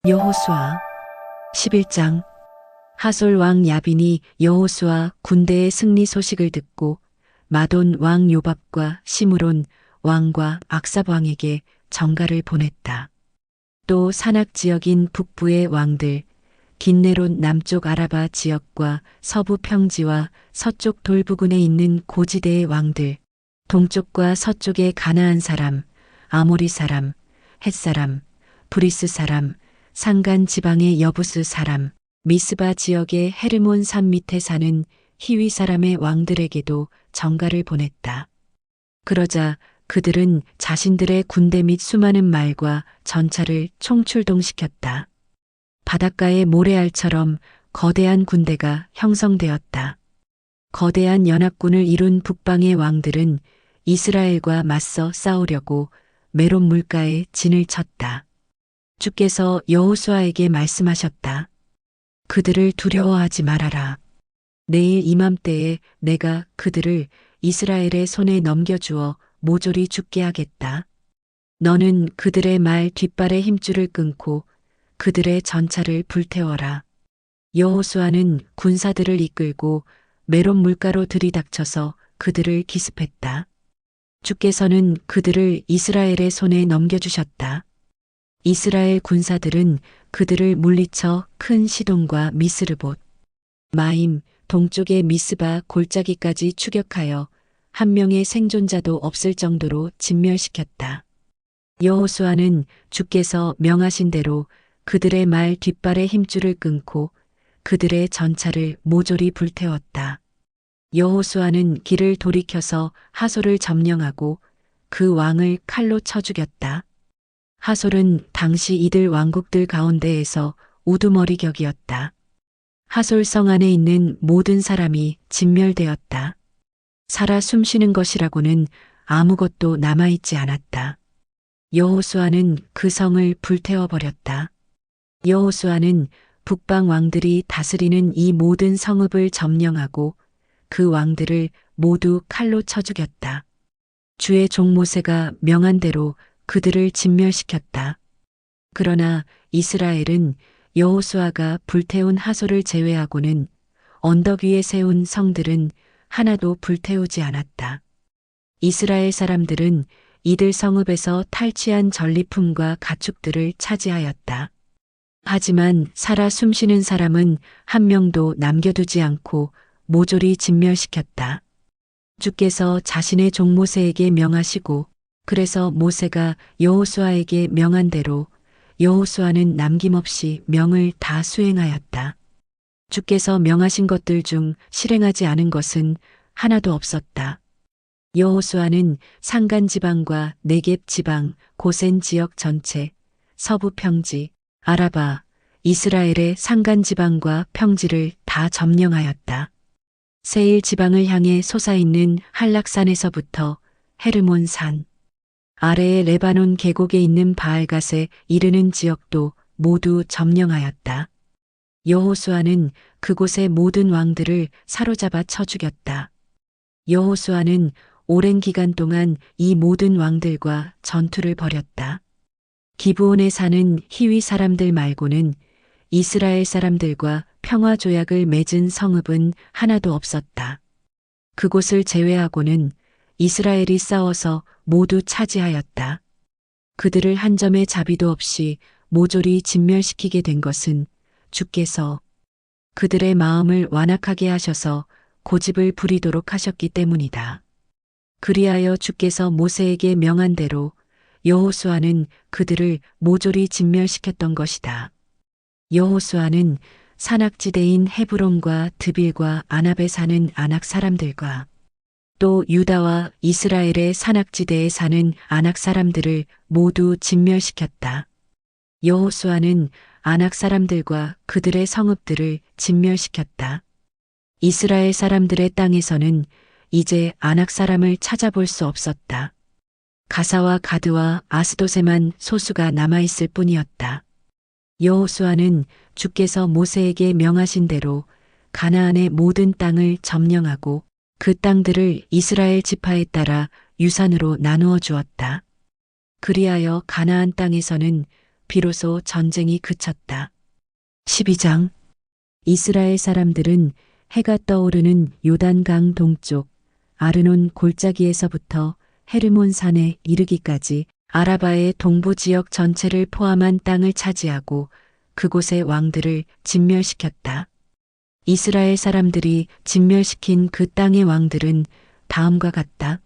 여호수아 11장. 하솔 왕 야빈이 여호수아 군대의 승리 소식을 듣고 마돈 왕 요밥과 시므론 왕과 악삽 왕에게 전가를 보냈다. 또 산악 지역인 북부의 왕들, 긴네롯 남쪽 아라바 지역과 서부 평지와 서쪽 돌부근에 있는 고지대의 왕들, 동쪽과 서쪽의 가나안 사람, 아모리 사람, 헷 사람, 브리스 사람, 산간 지방의 여부스 사람, 미스바 지역의 헤르몬 산 밑에 사는 히위 사람의 왕들에게도 전가를 보냈다. 그러자 그들은 자신들의 군대 및 수많은 말과 전차를 총출동시켰다. 바닷가의 모래알처럼 거대한 군대가 형성되었다. 거대한 연합군을 이룬 북방의 왕들은 이스라엘과 맞서 싸우려고 메론 물가에 진을 쳤다. 주께서 여호수아에게 말씀하셨다. 그들을 두려워하지 말아라. 내일 이맘때에 내가 그들을 이스라엘의 손에 넘겨주어 모조리 죽게 하겠다. 너는 그들의 말 뒷발의 힘줄을 끊고 그들의 전차를 불태워라. 여호수아는 군사들을 이끌고 메론 물가로 들이닥쳐서 그들을 기습했다. 주께서는 그들을 이스라엘의 손에 넘겨주셨다. 이스라엘 군사들은 그들을 물리쳐 큰 시돈과 미스르봇, 마임, 동쪽의 미스바 골짜기까지 추격하여 한 명의 생존자도 없을 정도로 진멸시켰다. 여호수아는 주께서 명하신 대로 그들의 말 뒷발의 힘줄을 끊고 그들의 전차를 모조리 불태웠다. 여호수아는 길을 돌이켜서 하솔을 점령하고 그 왕을 칼로 쳐 죽였다. 하솔은 당시 이들 왕국들 가운데에서 우두머리 격이었다. 하솔 성 안에 있는 모든 사람이 진멸되었다. 살아 숨쉬는 것이라고는 아무것도 남아있지 않았다. 여호수아는 그 성을 불태워버렸다. 여호수아는 북방 왕들이 다스리는 이 모든 성읍을 점령하고 그 왕들을 모두 칼로 쳐 죽였다. 주의 종 모세가 명한 대로 그들을 진멸시켰다. 그러나 이스라엘은 여호수아가 불태운 하솔을 제외하고는 언덕 위에 세운 성들은 하나도 불태우지 않았다. 이스라엘 사람들은 이들 성읍에서 탈취한 전리품과 가축들을 차지하였다. 하지만 살아 숨쉬는 사람은 한 명도 남겨두지 않고 모조리 진멸시켰다. 주께서 자신의 종 모세에게 명하시고 그래서 모세가 여호수아에게 명한 대로 여호수아는 남김없이 명을 다 수행하였다. 주께서 명하신 것들 중 실행하지 않은 것은 하나도 없었다. 여호수아는 산간 지방과 네겝 지방, 고센 지역 전체, 서부 평지, 아라바, 이스라엘의 산간 지방과 평지를 다 점령하였다. 세일 지방을 향해 솟아있는 한락산에서부터 헤르몬 산, 아래의 레바논 계곡에 있는 바알갓에 이르는 지역도 모두 점령하였다. 여호수아는 그곳의 모든 왕들을 사로잡아 쳐 죽였다. 여호수아는 오랜 기간 동안 이 모든 왕들과 전투를 벌였다. 기브온에 사는 히위 사람들 말고는 이스라엘 사람들과 평화 조약을 맺은 성읍은 하나도 없었다. 그곳을 제외하고는 이스라엘이 싸워서 모두 차지하였다. 그들을 한 점의 자비도 없이 모조리 진멸시키게 된 것은 주께서 그들의 마음을 완악하게 하셔서 고집을 부리도록 하셨기 때문이다. 그리하여 주께서 모세에게 명한 대로 여호수아는 그들을 모조리 진멸시켰던 것이다. 여호수아는 산악지대인 헤브론과 드빌과 아납에 사는 아낙 사람들과 또 유다와 이스라엘의 산악지대에 사는 아낙 사람들을 모두 진멸시켰다. 여호수아는 아낙 사람들과 그들의 성읍들을 진멸시켰다. 이스라엘 사람들의 땅에서는 이제 아낙 사람을 찾아볼 수 없었다. 가사와 가드와 아스돗에만 소수가 남아있을 뿐이었다. 여호수아는 주께서 모세에게 명하신 대로 가나안의 모든 땅을 점령하고 그 땅들을 이스라엘 지파에 따라 유산으로 나누어 주었다. 그리하여 가나안 땅에서는 비로소 전쟁이 그쳤다. 12장 이스라엘 사람들은 해가 떠오르는 요단강 동쪽 아르논 골짜기에서부터 헤르몬 산에 이르기까지 아라바의 동부 지역 전체를 포함한 땅을 차지하고 그곳의 왕들을 진멸시켰다. 이스라엘 사람들이 진멸시킨 그 땅의 왕들은 다음과 같다.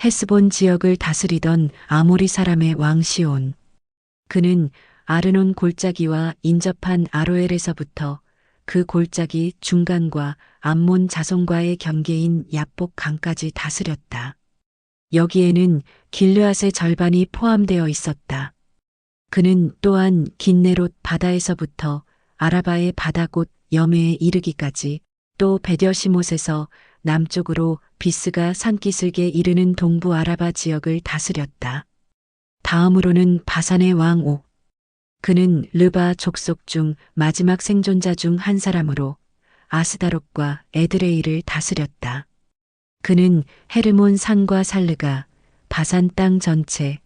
헤스본 지역을 다스리던 아모리 사람의 왕 시온. 그는 아르논 골짜기와 인접한 아로엘에서부터 그 골짜기 중간과 암몬 자손과의 경계인 야복 강까지 다스렸다. 여기에는 길르앗의 절반이 포함되어 있었다. 그는 또한 긴네롯 바다에서부터 아라바의 바다곳 여메에 이르기까지 또 베뎌시못에서 남쪽으로 비스가 산기슭에 이르는 동부 아라바 지역을 다스렸다. 다음으로는 바산의 왕 옥. 그는 르바 족속 중 마지막 생존자 중 한 사람으로 아스다롯과 에드레이를 다스렸다. 그는 헤르몬 산과 살르가, 바산 땅 전체,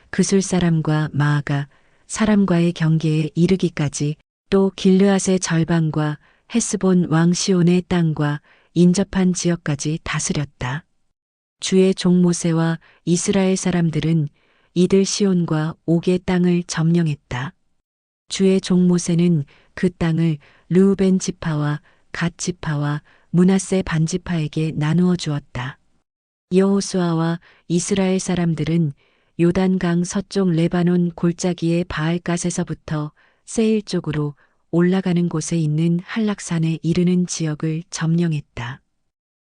그술 사람과 마아가 사람과의 경계에 이르기까지 또 길르앗의 절반과 헤스본 왕 시온의 땅과 인접한 지역까지 다스렸다. 주의 종 모세와 이스라엘 사람들은 이들 시온과 옥의 땅을 점령했다. 주의 종 모세는 그 땅을 르우벤 지파와 갓 지파와 므낫세 반지파에게 나누어 주었다. 여호수아와 이스라엘 사람들은 요단강 서쪽 레바논 골짜기의 바알갓에서부터 세일 쪽으로 올라가는 곳에 있는 한락산에 이르는 지역을 점령했다.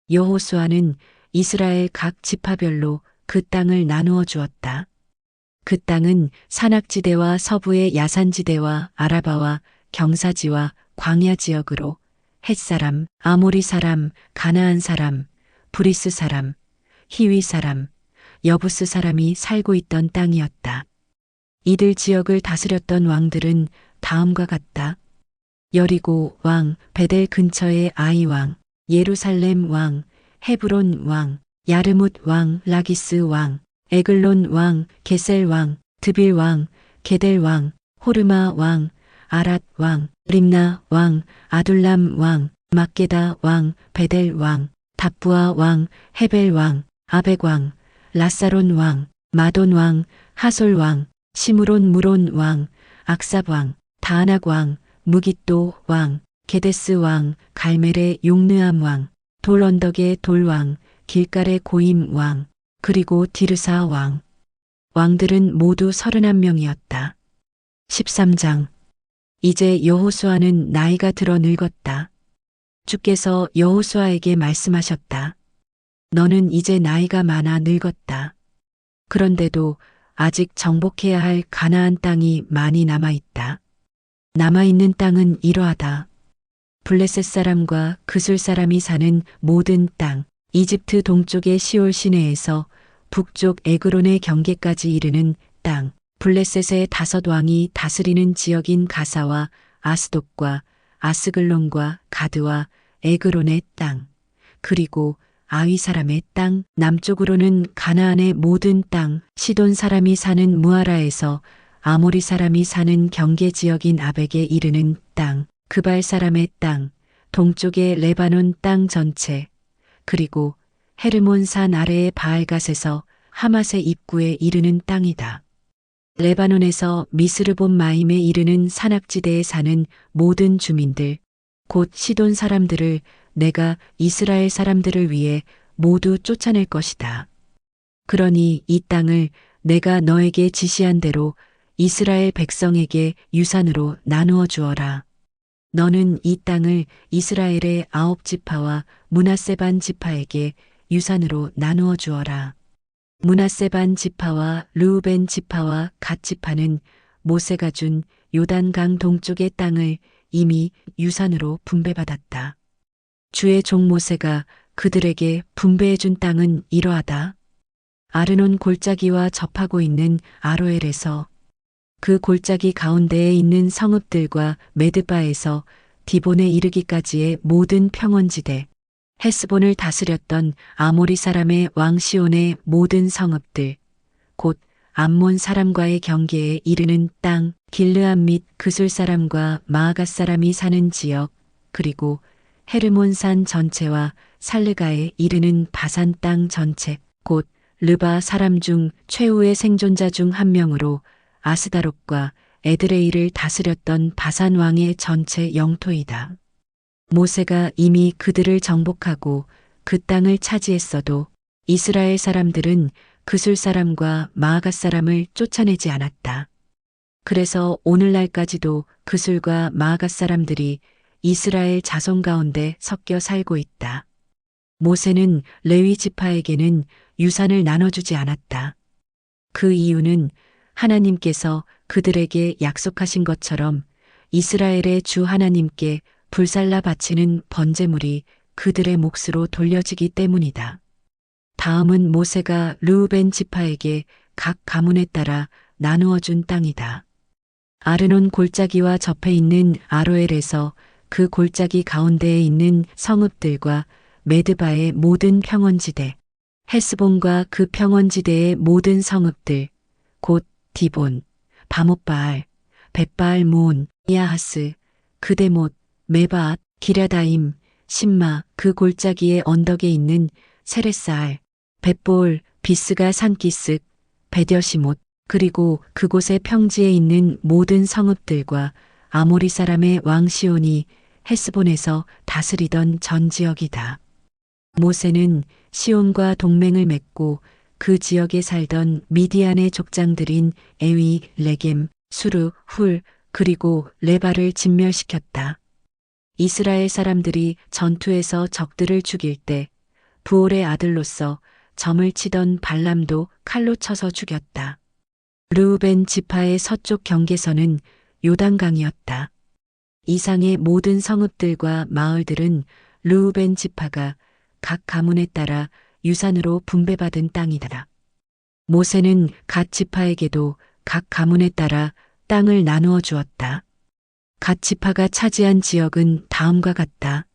여호수아는 이스라엘 각 지파별로 그 땅을 나누어 주었다. 그 땅은 산악지대와 서부의 야산지대와 아라바와 경사지와 광야 지역으로 헷사람, 아모리 사람, 가나안 사람, 브리스 사람, 히위 사람, 여부스 사람이 살고 있던 땅이었다. 이들 지역을 다스렸던 왕들은 다음과 같다. 여리고 왕, 베델 근처의 아이 왕, 예루살렘 왕, 헤브론 왕, 야르뭇 왕, 라기스 왕, 에글론 왕, 게셀 왕, 드빌 왕, 게델 왕, 호르마 왕, 아랏 왕, 림나 왕, 아둘람 왕, 막게다 왕, 베델 왕, 답부아 왕, 헤벨 왕, 아벡 왕, 라사론 왕, 마돈 왕, 하솔 왕, 시므론 무론 왕, 악삽 왕, 다아낙 왕, 무깃도 왕, 게데스 왕, 갈멜의 용느암 왕, 돌 언덕의 돌왕, 길갈의 고임 왕, 그리고 디르사 왕. 왕들은 모두 31명이었다. 13장 이제 여호수아는 나이가 들어 늙었다. 주께서 여호수아에게 말씀하셨다. 너는 이제 나이가 많아 늙었다. 그런데도 아직 정복해야 할 가나안 땅이 많이 남아있다. 남아있는 땅은 이러하다. 블레셋 사람과 그술 사람이 사는 모든 땅, 이집트 동쪽의 시올 시내에서 북쪽 에그론의 경계까지 이르는 땅, 블레셋의 5 왕이 다스리는 지역인 가사와 아스돗과 아스글론과 가드와 에그론의 땅, 그리고 아위 사람의 땅, 남쪽으로는 가나안의 모든 땅, 시돈 사람이 사는 무아라에서 아모리 사람이 사는 경계 지역인 아벡에 이르는 땅, 그발 사람의 땅, 동쪽의 레바논 땅 전체, 그리고 헤르몬 산 아래의 바알갓에서 하맛의 입구에 이르는 땅이다. 레바논에서 미스르본 마임에 이르는 산악지대에 사는 모든 주민들, 곧 시돈 사람들을 내가 이스라엘 사람들을 위해 모두 쫓아낼 것이다. 그러니 이 땅을 내가 너에게 지시한 대로 이스라엘 백성에게 유산으로 나누어 주어라. 너는 이 땅을 이스라엘의 9지파와 므낫세 반 지파에게 유산으로 나누어 주어라. 므낫세 반 지파와 르우벤 지파와 갓 지파는 모세가 준 요단강 동쪽의 땅을 이미 유산으로 분배받았다. 주의 종 모세가 그들에게 분배해 준 땅은 이러하다. 아르논 골짜기와 접하고 있는 아로엘에서 그 골짜기 가운데에 있는 성읍들과 메드바에서 디본에 이르기까지의 모든 평원지대, 헤스본을 다스렸던 아모리 사람의 왕 시온의 모든 성읍들, 곧 암몬 사람과의 경계에 이르는 땅, 길르앗 및 그술 사람과 마아갓 사람이 사는 지역, 그리고 헤르몬 산 전체와 살르가에 이르는 바산 땅 전체, 곧 르바 사람 중 최후의 생존자 중 한 명으로 아스다롯과 에드레이를 다스렸던 바산 왕의 전체 영토이다. 모세가 이미 그들을 정복하고 그 땅을 차지했어도 이스라엘 사람들은 그술 사람과 마아갓 사람을 쫓아내지 않았다. 그래서 오늘날까지도 그술과 마아갓 사람들이 이스라엘 자손 가운데 섞여 살고 있다. 모세는 레위 지파에게는 유산을 나눠주지 않았다. 그 이유는 하나님께서 그들에게 약속하신 것처럼 이스라엘의 주 하나님께 불살라 바치는 번제물이 그들의 몫으로 돌려지기 때문이다. 다음은 모세가 르우벤 지파에게 각 가문에 따라 나누어 준 땅이다. 아르논 골짜기와 접해 있는 아로엘에서 그 골짜기 가운데에 있는 성읍들과 메드바의 모든 평원지대, 헬스본과 그 평원지대의 모든 성읍들, 곧 디본, 바못바알, 벳바알 모온, 야하스, 그데못, 메바앗, 기랴다임, 신마, 그 골짜기의 언덕에 있는 세레스알, 벳볼, 비스가 산기슭, 베뎌시못, 그리고 그곳의 평지에 있는 모든 성읍들과 아모리 사람의 왕 시온이 헬스본에서 다스리던 전 지역이다. 모세는 시온과 동맹을 맺고 그 지역에 살던 미디안의 족장들인 에위, 레겜, 수르, 훌, 그리고 레바를 진멸시켰다. 이스라엘 사람들이 전투에서 적들을 죽일 때 부올의 아들로서 점을 치던 발람도 칼로 쳐서 죽였다. 르우벤 지파의 서쪽 경계선은 요단강이었다. 이상의 모든 성읍들과 마을들은 르우벤 지파가 각 가문에 따라 유산으로 분배받은 땅이다. 모세는 갓 지파에게도 각 가문에 따라 땅을 나누어 주었다. 갓 지파가 차지한 지역은 다음과 같다.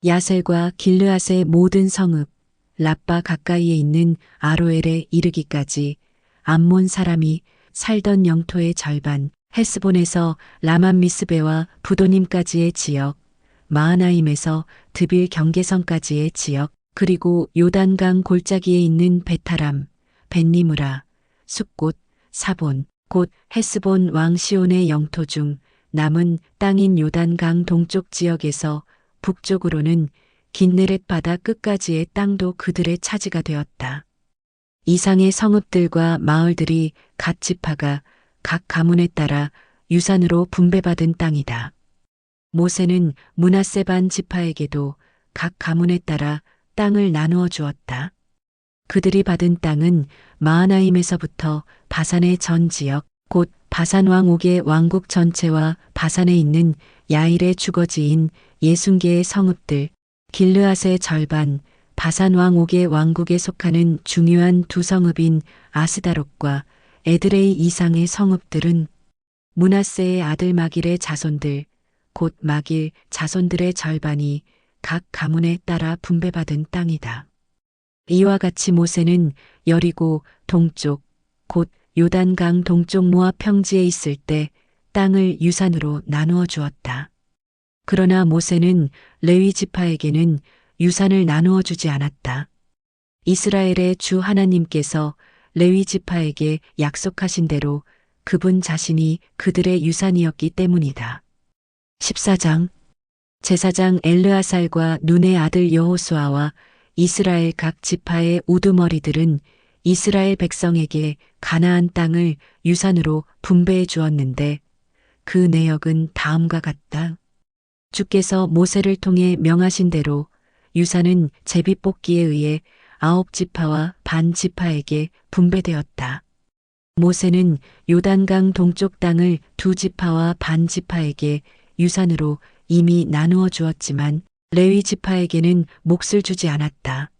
야셀과 길르앗의 모든 성읍, 라빠 가까이에 있는 아로엘에 이르기까지 암몬 사람이 살던 영토의 절반, 헬스본에서 라만 미스베와 부도님까지의 지역, 마하나임에서 드빌 경계선까지의 지역, 그리고 요단강 골짜기에 있는 베타람, 벳니무라, 숫곳, 사본, 곧 헬스본 왕 시온의 영토 중 남은 땅인 요단강 동쪽 지역에서 북쪽으로는 긴네렛 바다 끝까지의 땅도 그들의 차지가 되었다. 이상의 성읍들과 마을들이 갓 지파가 각 가문에 따라 유산으로 분배받은 땅이다. 모세는 므낫세 반 지파에게도 각 가문에 따라 땅을 나누어 주었다. 그들이 받은 땅은 마하나임에서부터 바산의 전 지역, 곧 바산 왕 옥의 왕국 전체와 바산에 있는 야일의 주거지인 60개의 성읍들, 길르앗의 절반, 바산 왕 옥의 왕국에 속하는 중요한 두 성읍인 아스다롯과 에드레이 이상의 성읍들은 므낫세의 아들 마길의 자손들, 곧 마길 자손들의 절반이 각 가문에 따라 분배받은 땅이다. 이와 같이 모세는 여리고 동쪽, 곧 요단강 동쪽 모압 평지에 있을 때 땅을 유산으로 나누어 주었다. 그러나 모세는 레위 지파에게는 유산을 나누어 주지 않았다. 이스라엘의 주 하나님께서 레위 지파에게 약속하신 대로 그분 자신이 그들의 유산이었기 때문이다. 14장 제사장 엘르아살과 눈의 아들 여호수아와 이스라엘 각 지파의 우두머리들은 이스라엘 백성에게 가나안 땅을 유산으로 분배해 주었는데 그 내역은 다음과 같다. 주께서 모세를 통해 명하신 대로 유산은 제비뽑기에 의해 9지파와 반 지파에게 분배되었다. 모세는 요단강 동쪽 땅을 2지파와 반 지파에게 유산으로 이미 나누어 주었지만 레위 지파에게는 몫을 주지 않았다.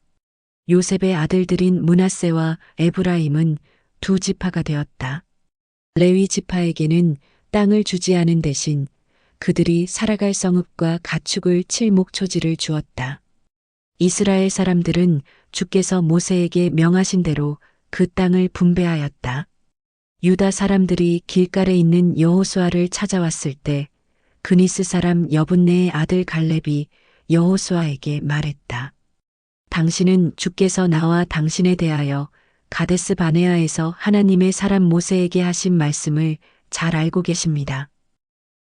요셉의 아들들인 므낫세와 에브라임은 2지파가 되었다. 레위 지파에게는 땅을 주지 않은 대신 그들이 살아갈 성읍과 가축을 칠 목초지를 주었다. 이스라엘 사람들은 주께서 모세에게 명하신 대로 그 땅을 분배하였다. 유다 사람들이 길갈에 있는 여호수아를 찾아왔을 때 그니스 사람 여분네의 아들 갈렙이 여호수아에게 말했다. 당신은 주께서 나와 당신에 대하여 가데스 바네아에서 하나님의 사람 모세에게 하신 말씀을 잘 알고 계십니다.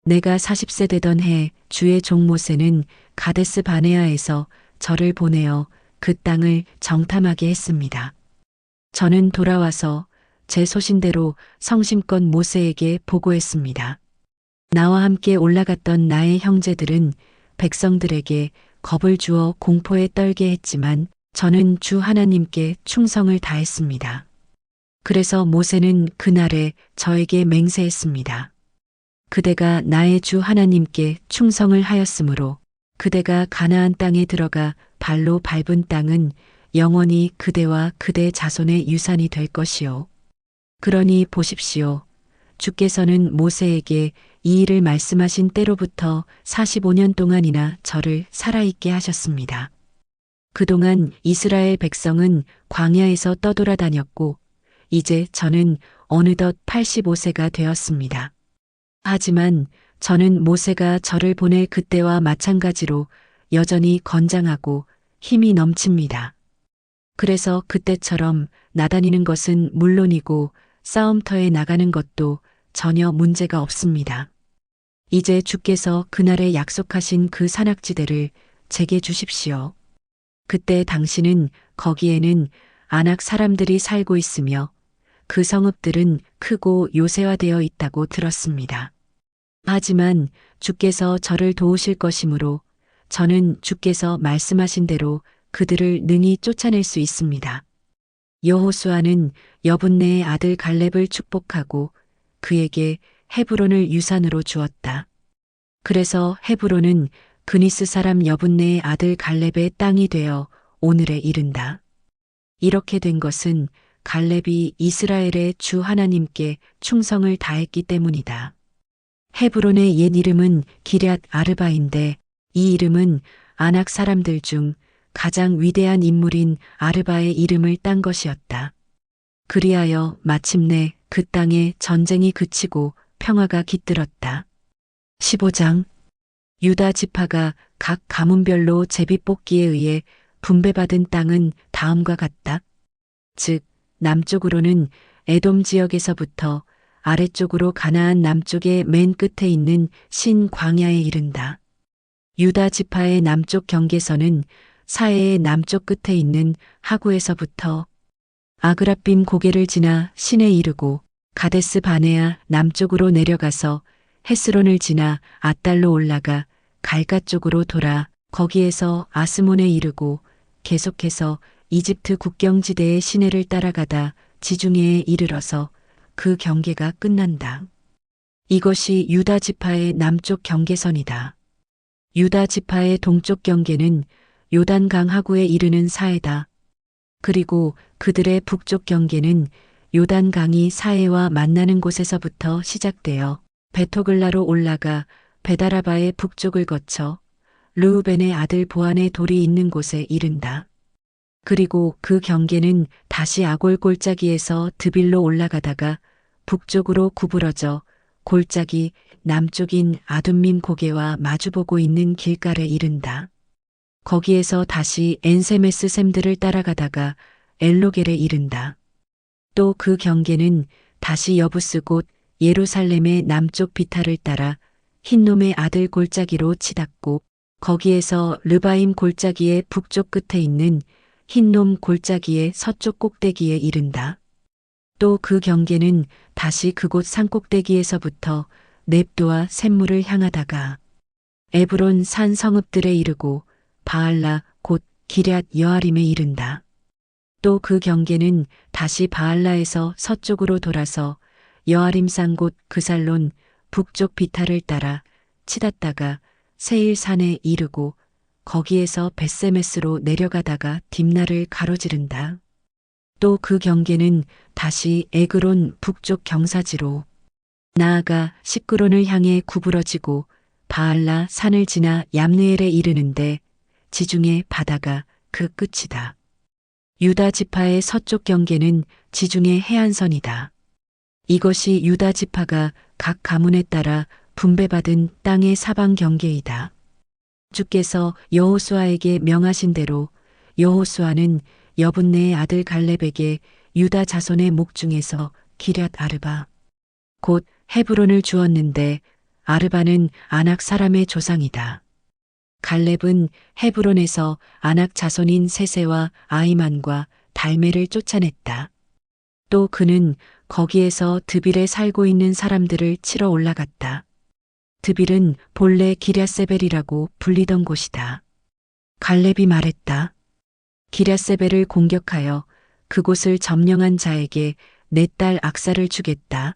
내가 40세 되던 해 주의 종 모세는 가데스 바네아에서 저를 보내어 그 땅을 정탐하게 했습니다. 저는 돌아와서 제 소신대로 성심껏 모세에게 보고했습니다. 나와 함께 올라갔던 나의 형제들은 백성들에게 겁을 주어 공포에 떨게 했지만 저는 주 하나님께 충성을 다했습니다. 그래서 모세는 그날에 저에게 맹세했습니다. 그대가 나의 주 하나님께 충성을 하였으므로 그대가 가나안 땅에 들어가 발로 밟은 땅은 영원히 그대와 그대 자손의 유산이 될 것이요. 그러니 보십시오. 주께서는 모세에게 이 일을 말씀하신 때로부터 45년 동안이나 저를 살아있게 하셨습니다. 그동안 이스라엘 백성은 광야에서 떠돌아다녔고 이제 저는 어느덧 85세가 되었습니다. 하지만 저는 모세가 저를 보낼 그때와 마찬가지로 여전히 건장하고 힘이 넘칩니다. 그래서 그때처럼 나다니는 것은 물론이고 싸움터에 나가는 것도 전혀 문제가 없습니다. 이제 주께서 그날에 약속하신 그 산악지대를 제게 주십시오. 그때 당신은 거기에는 아낙 사람들이 살고 있으며 그 성읍들은 크고 요새화되어 있다고 들었습니다. 하지만 주께서 저를 도우실 것이므로 저는 주께서 말씀하신 대로 그들을 능히 쫓아낼 수 있습니다. 여호수아는 여분네의 아들 갈렙을 축복하고 그에게 헤브론을 유산으로 주었다. 그래서 헤브론은 그니스 사람 여분네의 아들 갈렙의 땅이 되어 오늘에 이른다. 이렇게 된 것은 갈렙이 이스라엘의 주 하나님께 충성을 다했기 때문이다. 헤브론의 옛 이름은 기럇 아르바인데 이 이름은 아낙 사람들 중 가장 위대한 인물인 아르바의 이름을 딴 것이었다. 그리하여 마침내 그 땅에 전쟁이 그치고 평화가 깃들었다. 15장 유다 지파가 각 가문별로 제비뽑기에 의해 분배받은 땅은 다음과 같다. 즉 남쪽으로는 에돔 지역에서부터 아래쪽으로 가나안 남쪽의 맨 끝에 있는 신 광야에 이른다. 유다 지파의 남쪽 경계선은 사해의 남쪽 끝에 있는 하구에서부터 아그라빔 고개를 지나 신에 이르고 가데스 바네아 남쪽으로 내려가서 헤스론을 지나 아달로 올라가 갈가 쪽으로 돌아 거기에서 아스몬에 이르고 계속해서 이집트 국경지대의 시내를 따라가다 지중해에 이르러서 그 경계가 끝난다. 이것이 유다 지파의 남쪽 경계선이다. 유다 지파의 동쪽 경계는 요단강 하구에 이르는 사해다. 그리고 그들의 북쪽 경계는 요단강이 사해와 만나는 곳에서부터 시작되어 베토글라로 올라가 베다라바의 북쪽을 거쳐 르우벤의 아들 보안의 돌이 있는 곳에 이른다. 그리고 그 경계는 다시 아골 골짜기에서 드빌로 올라가다가 북쪽으로 구부러져 골짜기 남쪽인 아둠밈 고개와 마주보고 있는 길갈에 이른다. 거기에서 다시 엔세메스 샘들을 따라가다가 엘로겔에 이른다. 또 그 경계는 다시 여부스 곧 예루살렘의 남쪽 비탈을 따라 흰놈의 아들 골짜기로 치닫고 거기에서 르바임 골짜기의 북쪽 끝에 있는 흰놈 골짜기의 서쪽 꼭대기에 이른다. 또 그 경계는 다시 그곳 산꼭대기에서부터 넵도와 샘물을 향하다가 에브론 산 성읍들에 이르고 바알라 곧 기럇 여아림에 이른다. 또 그 경계는 다시 바알라에서 서쪽으로 돌아서 여아림산 곧 그살론 북쪽 비탈을 따라 치닫다가 세일산에 이르고 거기에서 벳세메스로 내려가다가 딥나를 가로지른다. 또 그 경계는 다시 에그론 북쪽 경사지로 나아가 시끄론을 향해 구부러지고 바알라 산을 지나 얌느엘에 이르는데 지중해 바다가 그 끝이다. 유다 지파의 서쪽 경계는 지중해 해안선이다. 이것이 유다 지파가 각 가문에 따라 분배받은 땅의 사방 경계이다. 주께서 여호수아에게 명하신 대로 여호수아는 여분네의 아들 갈렙에게 유다 자손의 목 중에서 기럇 아르바 곧 헤브론을 주었는데 아르바는 아낙 사람의 조상이다. 갈렙은 헤브론에서 아낙 자손인 세세와 아이만과 달메를 쫓아냈다. 또 그는 거기에서 드빌에 살고 있는 사람들을 치러 올라갔다. 드빌은 본래 기랴세벨이라고 불리던 곳이다. 갈렙이 말했다. 기랴세벨을 공격하여 그곳을 점령한 자에게 내 딸 악사를 주겠다.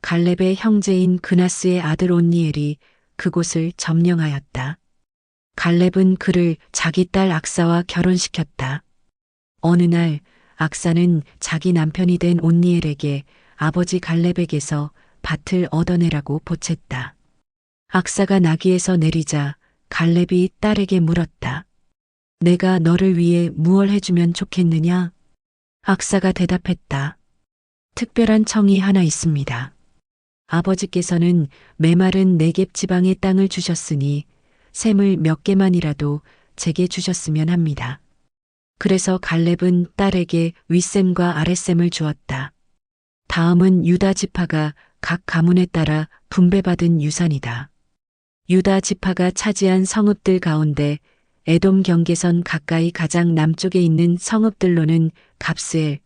갈렙의 형제인 그나스의 아들 온니엘이 그곳을 점령하였다. 갈렙은 그를 자기 딸 악사와 결혼시켰다. 어느 날 악사는 자기 남편이 된 온니엘에게 아버지 갈렙에게서 밭을 얻어내라고 보챘다. 악사가 나귀에서 내리자 갈렙이 딸에게 물었다. 내가 너를 위해 무얼 해주면 좋겠느냐? 악사가 대답했다. 특별한 청이 하나 있습니다. 아버지께서는 메마른 네겝 지방의 땅을 주셨으니 샘을 몇 개만이라도 제게 주셨으면 합니다. 그래서 갈렙은 딸에게 윗샘과 아랫샘을 주었다. 다음은 유다 지파가 각 가문에 따라 분배받은 유산이다. 유다 지파가 차지한 성읍들 가운데 에돔 경계선 가까이 가장 남쪽에 있는 성읍들로는 갑스엘,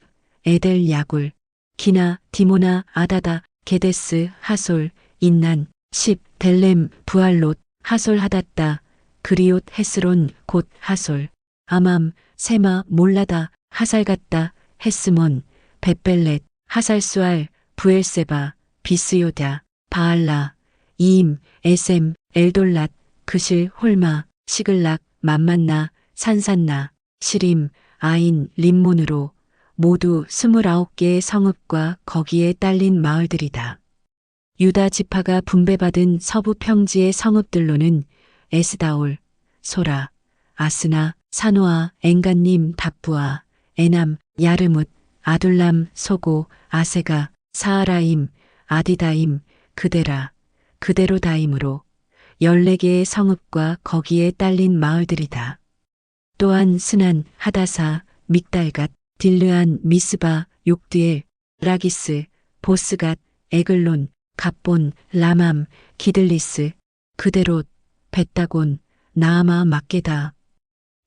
에델 야굴, 기나, 디모나, 아다다, 게데스, 하솔, 인난, 십, 델렘, 부알롯, 하솔 하닷다, 그리옷 헤스론, 곧 하솔, 아맘, 세마, 몰라다, 하살갓다, 헤스몬, 벳벨렛, 하살수알, 부엘세바, 비스요다, 바알라, 이임, 에셈, 엘돌랏, 그실, 홀마, 시글락, 맘만나, 산산나, 시림, 아인, 림몬으로 모두 29개의 성읍과 거기에 딸린 마을들이다. 유다 지파가 분배받은 서부 평지의 성읍들로는 에스다올, 소라, 아스나, 사노아, 엔간님, 답부아, 에남, 야르뭇, 아둘람, 소고, 아세가, 사하라임, 아디다임, 그데라, 그데로다임으로 14개의 성읍과 거기에 딸린 마을들이다. 또한 스난, 하다사, 믹달갓, 딜르안, 미스바, 욕드엘, 라기스, 보스갓, 에글론, 갑본, 라맘, 기들리스, 그데롯, 벳다곤, 나아마, 막게다.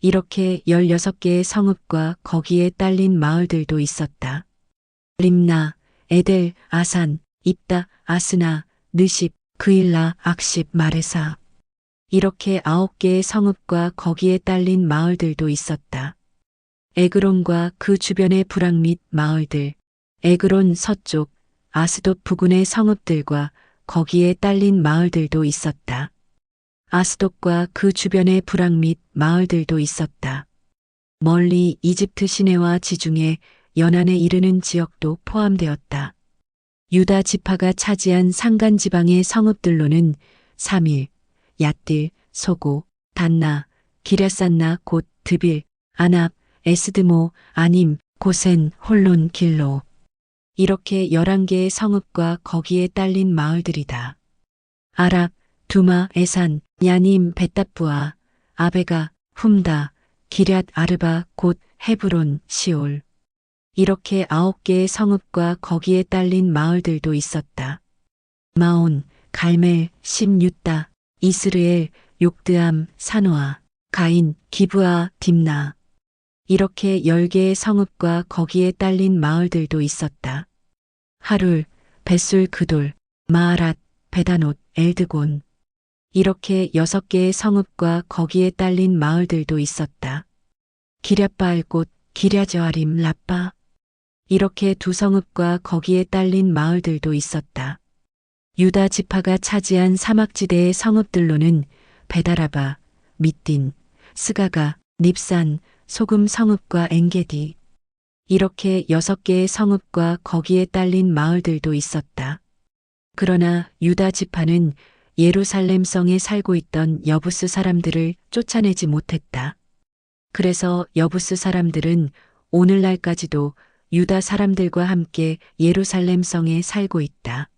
이렇게 16개의 성읍과 거기에 딸린 마을들도 있었다. 림나, 에델, 아산, 입다, 아스나, 느십, 그일라, 악십, 마레사. 이렇게 9개의 성읍과 거기에 딸린 마을들도 있었다. 에그론과 그 주변의 부락 및 마을들, 에그론 서쪽, 아스돗 부근의 성읍들과 거기에 딸린 마을들도 있었다. 아스돗과 그 주변의 부락 및 마을들도 있었다. 멀리 이집트 시내와 지중해 연안에 이르는 지역도 포함되었다. 유다 지파가 차지한 산간 지방의 성읍들로는 사밀, 얏딜, 소고, 단나, 기랴산나 곧 드빌, 아납, 에스드모, 아님, 고센, 홀론, 길로. 이렇게 11개의 성읍과 거기에 딸린 마을들이다. 아랍, 두마, 에산, 야님, 벳답부아, 아베가, 훔다, 기럇 아르바 곧 헤브론, 시올. 이렇게 9개의 성읍과 거기에 딸린 마을들도 있었다. 마온, 갈멜, 심유다, 이스르엘, 욕드암, 사노아, 가인, 기브아, 딥나. 이렇게 10개의 성읍과 거기에 딸린 마을들도 있었다. 하룰, 벳술 그돌, 마아랏, 베다노, 엘드곤. 이렇게 6개의 성읍과 거기에 딸린 마을들도 있었다. 기럇바알 곧 기랴저아림 라빠. 이렇게 2성읍과 거기에 딸린 마을들도 있었다. 유다 지파가 차지한 사막지대의 성읍들로는 베다라바, 밑딘, 스가가, 닙산, 소금 성읍과 엥게디. 이렇게 6개의 성읍과 거기에 딸린 마을들도 있었다. 그러나 유다 지파는 예루살렘 성에 살고 있던 여부스 사람들을 쫓아내지 못했다. 그래서 여부스 사람들은 오늘날까지도 유다 사람들과 함께 예루살렘 성에 살고 있다.